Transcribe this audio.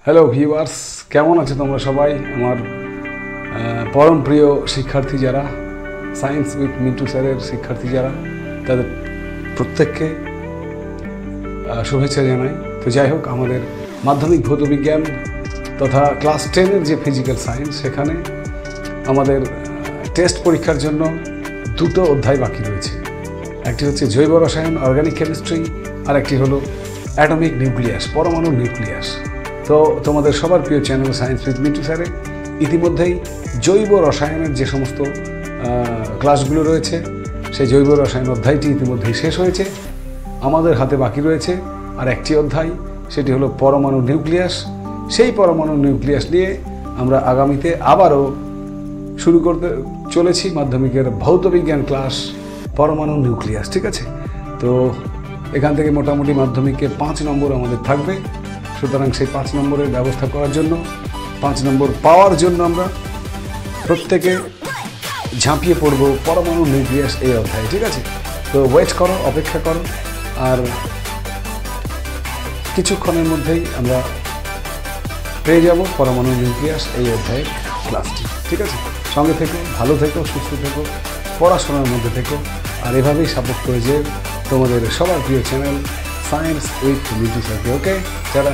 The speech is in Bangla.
হ্যালো ভিউয়ার্স, কেমন আছো তোমরা সবাই? আমার পরম প্রিয় শিক্ষার্থী যারা, সায়েন্স উইথ মিন্টু স্যারের শিক্ষার্থী যারা, তাদের প্রত্যেককে শুভেচ্ছা জানাই। তো যাই হোক, আমাদের মাধ্যমিক ভৌতবিজ্ঞান তথা ক্লাস 10-এর যে ফিজিক্যাল সায়েন্স, সেখানে আমাদের টেস্ট পরীক্ষার জন্য দুটো অধ্যায় বাকি রয়েছে। একটি হচ্ছে জৈব রসায়ন, অর্গানিক কেমিস্ট্রি, আর একটি হলো অ্যাটমিক নিউক্লিয়াস, পরমাণু নিউক্লিয়াস। তো তোমাদের সবার প্রিয় চ্যানেল সায়েন্স উইথ মিন্টু স্যারে ইতিমধ্যেই জৈব রসায়নের যে সমস্ত ক্লাসগুলো রয়েছে, সেই জৈব রসায়ন অধ্যায়টি ইতিমধ্যেই শেষ হয়েছে। আমাদের হাতে বাকি রয়েছে আর একটি অধ্যায়, সেটি হলো পরমাণু নিউক্লিয়াস। সেই পরমাণু নিউক্লিয়াস নিয়ে আমরা আগামীতে আবারও শুরু করতে চলেছি মাধ্যমিকের ভৌতবিজ্ঞান ক্লাস, পরমাণু নিউক্লিয়াস। ঠিক আছে? তো এখান থেকে মোটামুটি মাধ্যমিকে 5 নম্বর আমাদের থাকবে। সুতরাং সেই 5 নম্বরের ব্যবস্থা করার জন্য, 5 নম্বর পাওয়ার জন্য আমরা প্রত্যেকে ঝাঁপিয়ে পড়ব পরমাণু নিউক্লিয়াস এই অধ্যায়ে। ঠিক আছে? তো ওয়েট করো, অপেক্ষা করো, আর কিছুক্ষণের মধ্যেই আমরা পেয়ে যাব পরমাণু নিউক্লিয়াস এই অধ্যায়ের ক্লাসটি। ঠিক আছে? সঙ্গে থেকো, ভালো থেকো, সুস্থ থেকো, পড়াশোনার মধ্যে থেকো, আর এভাবেই সাপোর্ট করে যে তোমাদের সবার প্রিয় চ্যানেল সায়েন্স উইথ মিন্টু স্যারকে। ওকে, যারা